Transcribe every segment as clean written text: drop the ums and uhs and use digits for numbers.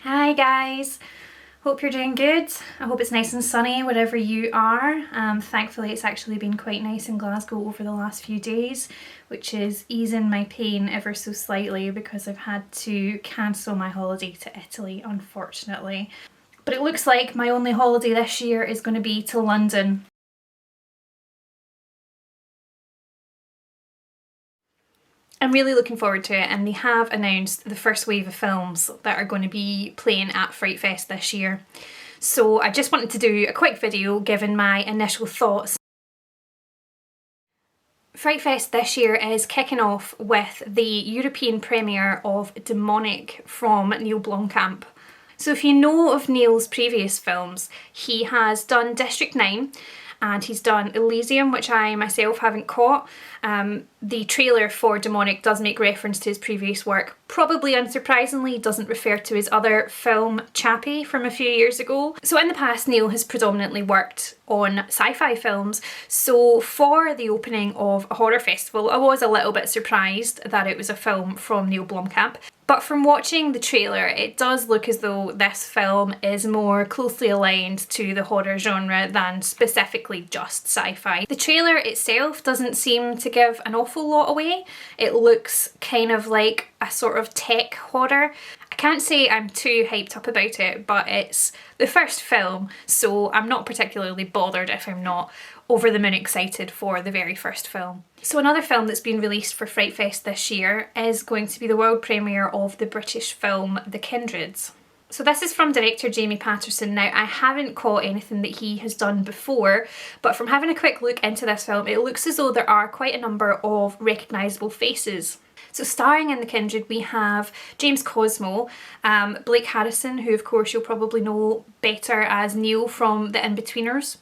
Hi guys, hope you're doing good. I hope it's nice and sunny wherever you are. Thankfully it's actually been quite nice in Glasgow over the last few days, which is easing my pain ever so slightly because I've had to cancel my holiday to Italy, unfortunately. But it looks like my only holiday this year is going to be to London. I'm really looking forward to it, and they have announced the first wave of films that are going to be playing at FrightFest this year. So I just wanted to do a quick video giving my initial thoughts. FrightFest this year is kicking off with the European premiere of Demonic from Neil Blomkamp. So if you know of Neil's previous films, he has done District 9 and he's done Elysium, which I myself haven't caught. The trailer for Demonic does make reference to his previous work. Probably unsurprisingly, doesn't refer to his other film Chappie from a few years ago. So in the past, Neil has predominantly worked on sci-fi films. So for the opening of a horror festival, I was a little bit surprised that it was a film from Neil Blomkamp. But from watching the trailer, it does look as though this film is more closely aligned to the horror genre than specifically just sci-fi. The trailer itself doesn't seem to give an awful lot away. It looks kind of like a sort of tech horror. I can't say I'm too hyped up about it, but it's the first film, so I'm not particularly bothered if I'm not over the moon excited for the very first film. So another film that's been released for FrightFest this year is going to be the world premiere of the British film The Kindred. So this is from director Jamie Patterson. Now, I haven't caught anything that he has done before, but from having a quick look into this film, it looks as though there are quite a number of recognisable faces. So starring in The Kindred, we have James Cosmo, Blake Harrison, who of course you'll probably know better as Neil from The In-Betweeners,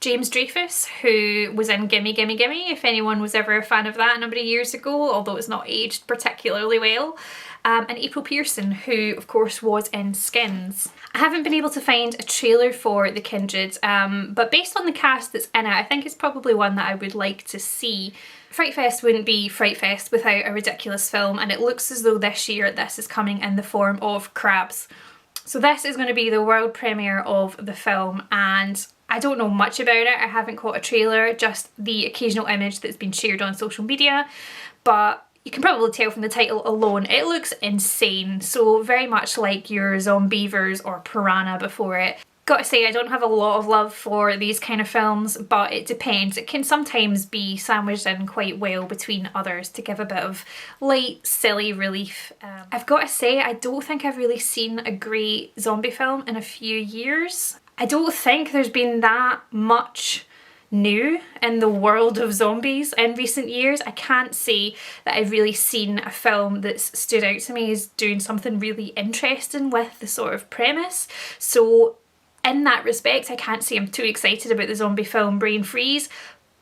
James Dreyfus, who was in Gimme Gimme Gimme, if anyone was ever a fan of that a number of years ago, although it's not aged particularly well, and April Pearson, who of course was in Skins. I haven't been able to find a trailer for The Kindred, but based on the cast that's in it, I think it's probably one that I would like to see. FrightFest wouldn't be FrightFest without a ridiculous film, and it looks as though this year this is coming in the form of Crabs. So this is going to be the world premiere of the film, and I don't know much about it. I haven't caught a trailer, just the occasional image that's been shared on social media, but you can probably tell from the title alone, it looks insane. So very much like your Zombievers or Piranha before it. Gotta say, I don't have a lot of love for these kind of films, but it depends. It can sometimes be sandwiched in quite well between others to give a bit of light, silly relief. I've got to say, I don't think I've really seen a great zombie film in a few years. I don't think there's been that much new in the world of zombies in recent years. I can't say that I've really seen a film that's stood out to me as doing something really interesting with the sort of premise. So in that respect, I can't say I'm too excited about the zombie film Brain Freeze,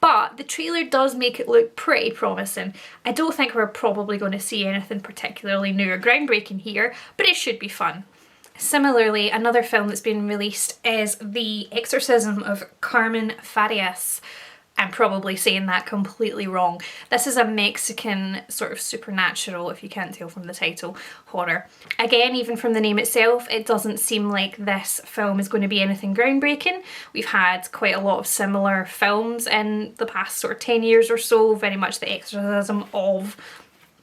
but the trailer does make it look pretty promising. I don't think we're probably going to see anything particularly new or groundbreaking here, but it should be fun. Similarly, another film that's been released is The Exorcism of Carmen Farias. I'm probably saying that completely wrong. This is a Mexican sort of supernatural, if you can't tell from the title, horror. Again, even from the name itself, it doesn't seem like this film is going to be anything groundbreaking. We've had quite a lot of similar films in the past sort of 10 years or so, very much the exorcism of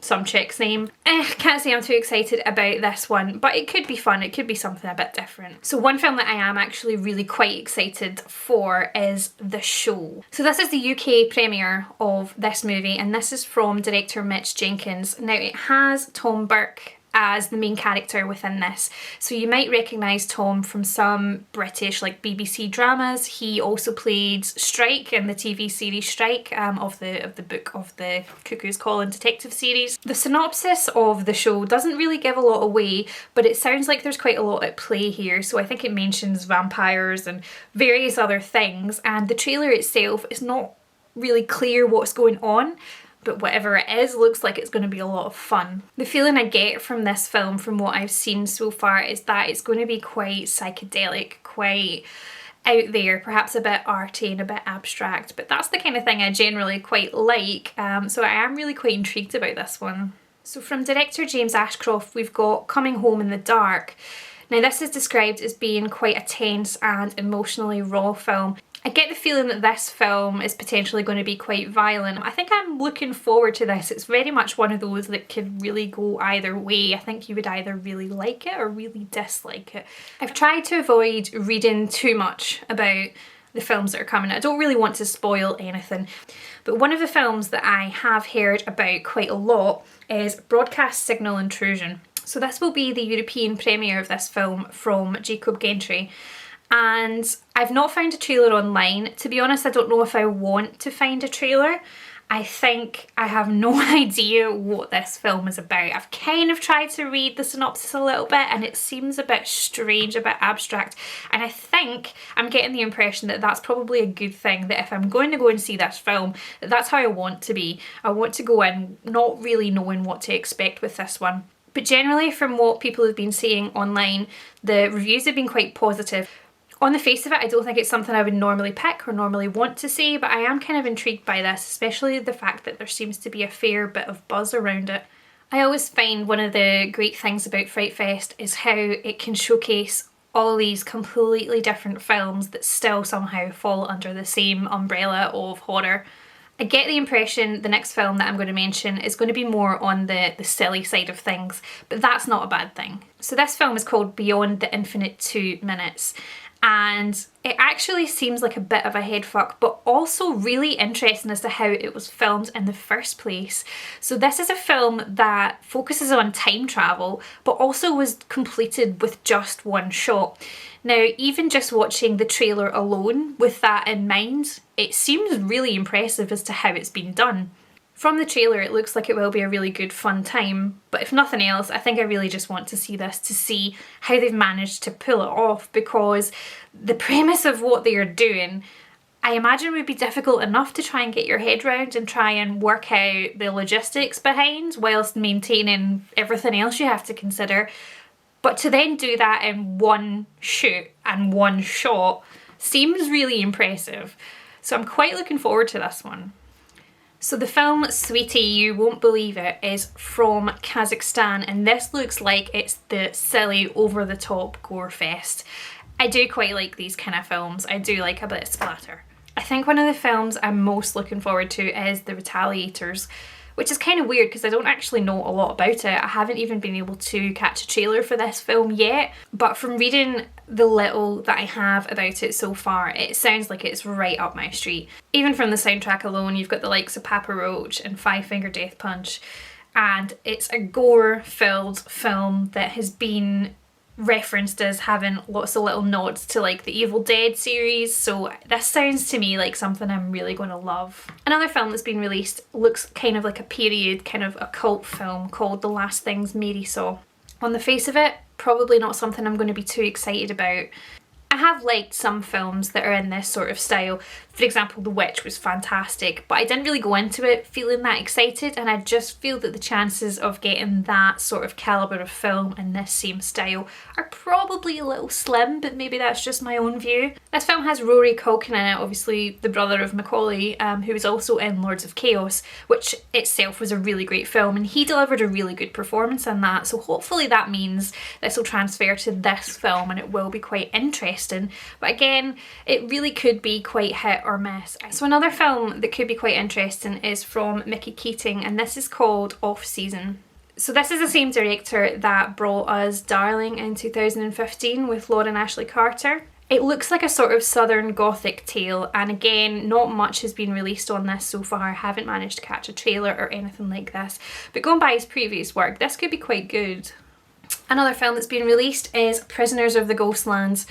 some chick's name. Can't say I'm too excited about this one, but it could be fun. It could be something a bit different. So one film that I am actually really quite excited for is The Show. So this is the UK premiere of this movie, and this is from director Mitch Jenkins. Now it has Tom Burke as the main character within this. So you might recognise Tom from some British like BBC dramas. He also played Strike in the TV series Strike of the Book of the Cuckoo's Call and detective series. The synopsis of The Show doesn't really give a lot away, but it sounds like there's quite a lot at play here. So I think it mentions vampires and various other things, and the trailer itself is not really clear what's going on, but whatever it is, looks like it's going to be a lot of fun. The feeling I get from this film, from what I've seen so far, is that it's going to be quite psychedelic, quite out there, perhaps a bit arty and a bit abstract, but that's the kind of thing I generally quite like, so I am really quite intrigued about this one. So from director James Ashcroft, we've got Coming Home in the Dark. Now this is described as being quite a tense and emotionally raw film. I get the feeling that this film is potentially going to be quite violent. I think I'm looking forward to this. It's very much one of those that could really go either way. I think you would either really like it or really dislike it. I've tried to avoid reading too much about the films that are coming out. I don't really want to spoil anything. But one of the films that I have heard about quite a lot is Broadcast Signal Intrusion. So this will be the European premiere of this film from Jacob Gentry. And I've not found a trailer online. To be honest, I don't know if I want to find a trailer. I think I have no idea what this film is about. I've kind of tried to read the synopsis a little bit and it seems a bit strange, a bit abstract. And I think I'm getting the impression that that's probably a good thing, that if I'm going to go and see this film, that's how I want to be. I want to go in not really knowing what to expect with this one. But generally, from what people have been saying online, the reviews have been quite positive. On the face of it, I don't think it's something I would normally pick or normally want to see, but I am kind of intrigued by this, especially the fact that there seems to be a fair bit of buzz around it. I always find one of the great things about FrightFest is how it can showcase all these completely different films that still somehow fall under the same umbrella of horror. I get the impression the next film that I'm going to mention is going to be more on the silly side of things, but that's not a bad thing. So this film is called Beyond the Infinite 2 Minutes. And it actually seems like a bit of a headfuck, but also really interesting as to how it was filmed in the first place. So this is a film that focuses on time travel, but also was completed with just one shot. Now, even just watching the trailer alone with that in mind, it seems really impressive as to how it's been done. From the trailer, it looks like it will be a really good fun time, but if nothing else, I think I really just want to see this to see how they've managed to pull it off, because the premise of what they are doing, I imagine would be difficult enough to try and get your head round and try and work out the logistics behind whilst maintaining everything else you have to consider. But to then do that in one shoot and one shot seems really impressive. So I'm quite looking forward to this one. So the film Sweetie, You Won't Believe It is from Kazakhstan, and this looks like it's the silly, over-the-top gore fest. I do quite like these kind of films. I do like a bit of splatter. I think one of the films I'm most looking forward to is The Retaliators, which is kind of weird because I don't actually know a lot about it. I haven't even been able to catch a trailer for this film yet, but from reading the little that I have about it so far, it sounds like it's right up my street. Even from the soundtrack alone, you've got the likes of Papa Roach and Five Finger Death Punch, and it's a gore-filled film that has been referenced as having lots of little nods to like the Evil Dead series, so this sounds to me like something I'm really going to love. Another film that's been released looks kind of like a period, kind of occult film called The Last Things Mary Saw. On the face of it, probably not something I'm going to be too excited about. I have liked some films that are in this sort of style. For example, The Witch was fantastic, but I didn't really go into it feeling that excited, and I just feel that the chances of getting that sort of calibre of film in this same style are probably a little slim, but maybe that's just my own view. This film has Rory Culkin in it, obviously the brother of Macaulay, who was also in Lords of Chaos, which itself was a really great film, and he delivered a really good performance in that, so hopefully that means this will transfer to this film and it will be quite interesting. But again, it really could be quite hit or miss. So another film that could be quite interesting is from Mickey Keating, and this is called Off Season. So this is the same director that brought us Darling in 2015 with Lauren Ashley Carter. It looks like a sort of southern gothic tale, and again, not much has been released on this so far. I haven't managed to catch a trailer or anything like this, but going by his previous work, this could be quite good. Another film that's been released is Prisoners of the Ghostlands.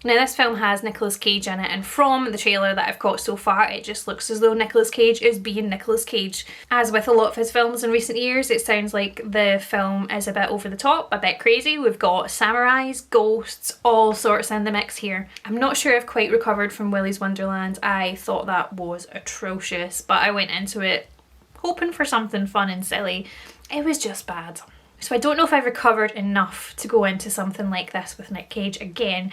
Now this film has Nicolas Cage in it, and from the trailer that I've caught so far, it just looks as though Nicolas Cage is being Nicolas Cage. As with a lot of his films in recent years, it sounds like the film is a bit over the top, a bit crazy. We've got samurais, ghosts, all sorts in the mix here. I'm not sure I've quite recovered from Willy's Wonderland. I thought that was atrocious, but I went into it hoping for something fun and silly. It was just bad. So I don't know if I've recovered enough to go into something like this with Nick Cage again.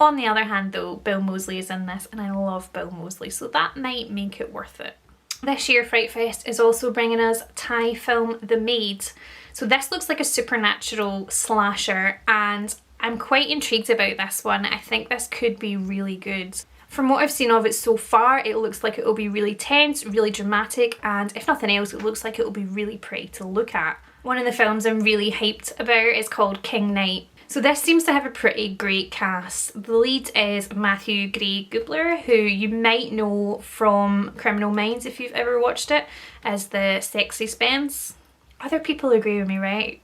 On the other hand though, Bill Moseley is in this, and I love Bill Moseley, so that might make it worth it. This year FrightFest is also bringing us Thai film The Maid. So this looks like a supernatural slasher, and I'm quite intrigued about this one. I think this could be really good. From what I've seen of it so far, it looks like it will be really tense, really dramatic, and if nothing else, it looks like it will be really pretty to look at. One of the films I'm really hyped about is called King Knight. So this seems to have a pretty great cast. The lead is Matthew Gray Gubler, who you might know from Criminal Minds if you've ever watched it, as the sexy Spence. Other people agree with me, right?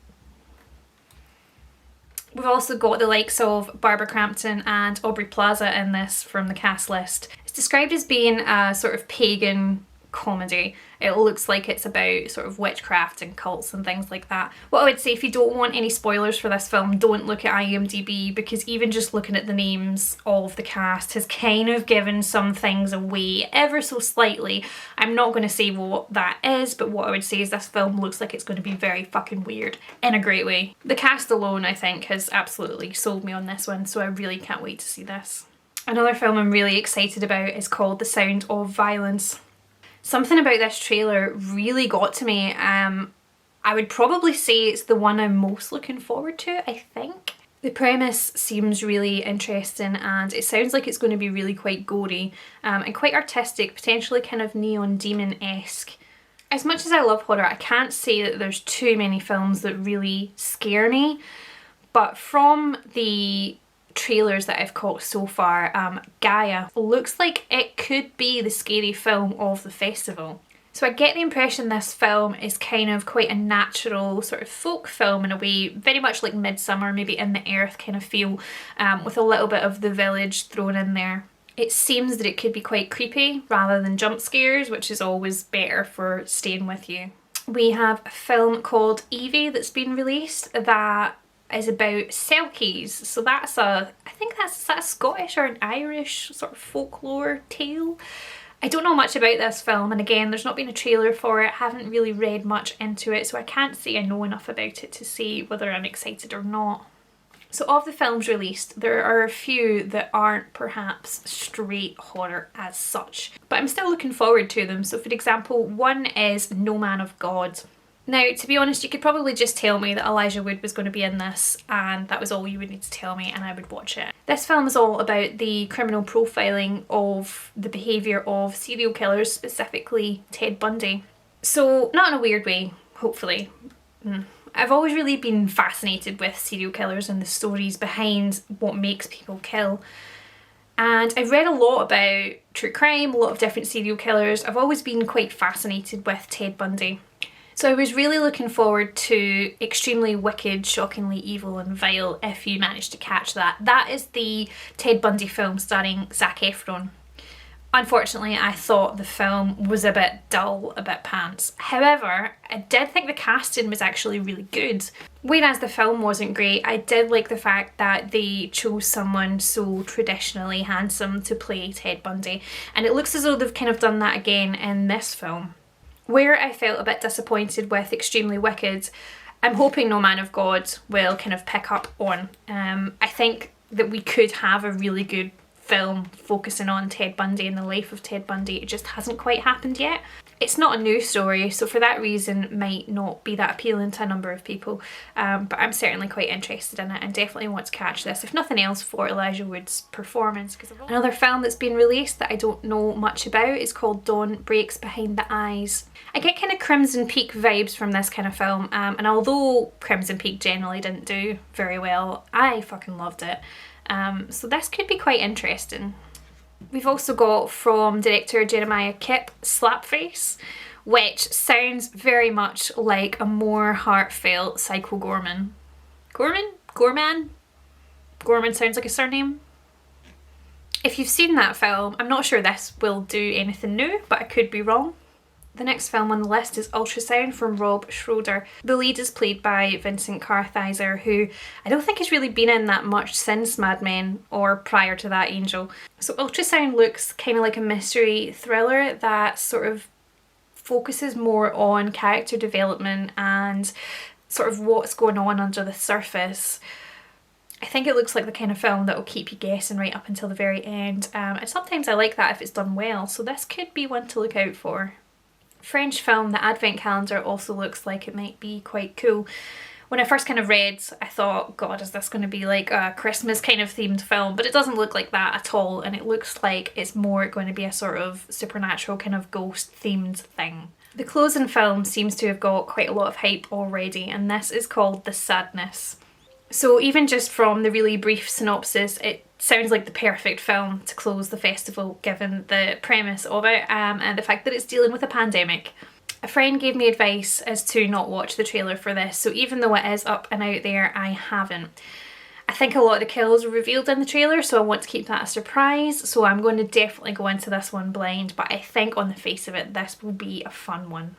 We've also got the likes of Barbara Crampton and Aubrey Plaza in this from the cast list. It's described as being a sort of pagan comedy. It looks like it's about sort of witchcraft and cults and things like that. What I would say, if you don't want any spoilers for this film, don't look at IMDb, because even just looking at the names of the cast has kind of given some things away ever so slightly. I'm not going to say what that is, but what I would say is this film looks like it's going to be very fucking weird in a great way. The cast alone, I think, has absolutely sold me on this one, so I really can't wait to see this. Another film I'm really excited about is called The Sound of Violence. Something about this trailer really got to me. I would probably say it's the one I'm most looking forward to, I think. The premise seems really interesting and it sounds like it's going to be really quite gory and quite artistic, potentially kind of Neon Demon-esque. As much as I love horror, I can't say that there's too many films that really scare me, but from the trailers that I've caught so far, Gaia looks like it could be the scary film of the festival. So I get the impression this film is kind of quite a natural sort of folk film in a way, very much like Midsummer, maybe In the Earth kind of feel, with a little bit of The Village thrown in there. It seems that it could be quite creepy rather than jump scares, which is always better for staying with you. We have a film called Evie that's been released that is about selkies. So that's I think that's a Scottish or an Irish sort of folklore tale. I don't know much about this film, and again, there's not been a trailer for it. I haven't really read much into it, so I can't say I know enough about it to say whether I'm excited or not. So of the films released, there are a few that aren't perhaps straight horror as such, but I'm still looking forward to them. So for example, one is No Man of God. Now, to be honest, you could probably just tell me that Elijah Wood was going to be in this and that was all you would need to tell me and I would watch it. This film is all about the criminal profiling of the behaviour of serial killers, specifically Ted Bundy. So, not in a weird way, hopefully. I've always really been fascinated with serial killers and the stories behind what makes people kill. And I've read a lot about true crime, a lot of different serial killers. I've always been quite fascinated with Ted Bundy. So I was really looking forward to Extremely Wicked, Shockingly Evil and Vile, if you managed to catch that. That is the Ted Bundy film starring Zac Efron. Unfortunately, I thought the film was a bit dull, a bit pants. However, I did think the casting was actually really good. Whereas the film wasn't great, I did like the fact that they chose someone so traditionally handsome to play Ted Bundy. And it looks as though they've kind of done that again in this film. Where I felt a bit disappointed with Extremely Wicked, I'm hoping No Man of God will kind of pick up on. I think that we could have a really good film focusing on Ted Bundy and the life of Ted Bundy. It just hasn't quite happened yet. It's not a new story, so for that reason it might not be that appealing to a number of people, but I'm certainly quite interested in it and definitely want to catch this, if nothing else for Elijah Wood's performance. Another film that's been released that I don't know much about is called Dawn Breaks Behind the Eyes. I get kind of Crimson Peak vibes from this kind of film, and although Crimson Peak generally didn't do very well, I fucking loved it. So this could be quite interesting. We've also got from director Jeremiah Kipp, Slapface, which sounds very much like a more heartfelt Psycho Gorman. Gorman sounds like a surname. If you've seen that film, I'm not sure this will do anything new, but I could be wrong. The next film on the list is Ultrasound from Rob Schroeder. The lead is played by Vincent Kartheiser, who I don't think has really been in that much since Mad Men or prior to that, Angel. So Ultrasound looks kind of like a mystery thriller that sort of focuses more on character development and sort of what's going on under the surface. I think it looks like the kind of film that will keep you guessing right up until the very end, and sometimes I like that if it's done well, so this could be one to look out for. French film The Advent Calendar also looks like it might be quite cool. When I first kind of read, I thought, God, is this going to be like a Christmas kind of themed film? But it doesn't look like that at all, and it looks like it's more going to be a sort of supernatural kind of ghost themed thing. The closing film seems to have got quite a lot of hype already, and this is called The Sadness. So even just from the really brief synopsis, it sounds like the perfect film to close the festival, given the premise of it and the fact that it's dealing with a pandemic. A friend gave me advice as to not watch the trailer for this, so even though it is up and out there, I haven't. I think a lot of the kills were revealed in the trailer, so I want to keep that a surprise, so I'm going to definitely go into this one blind, but I think on the face of it, this will be a fun one.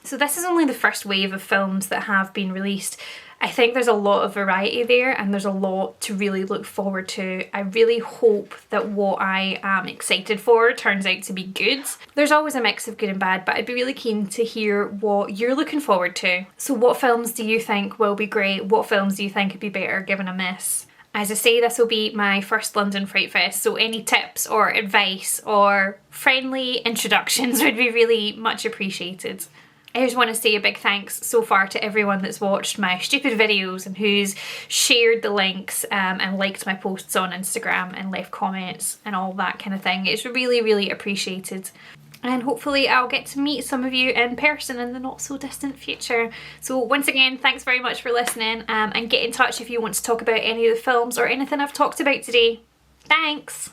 So this is only the first wave of films that have been released. I think there's a lot of variety there and there's a lot to really look forward to. I really hope that what I am excited for turns out to be good. There's always a mix of good and bad, but I'd be really keen to hear what you're looking forward to. So what films do you think will be great? What films do you think would be better given a miss? As I say, this will be my first London FrightFest, so any tips or advice or friendly introductions would be really much appreciated. I just want to say a big thanks so far to everyone that's watched my stupid videos and who's shared the links and liked my posts on Instagram and left comments and all that kind of thing. It's really, really appreciated. And hopefully I'll get to meet some of you in person in the not so distant future. So once again, thanks very much for listening and get in touch if you want to talk about any of the films or anything I've talked about today. Thanks!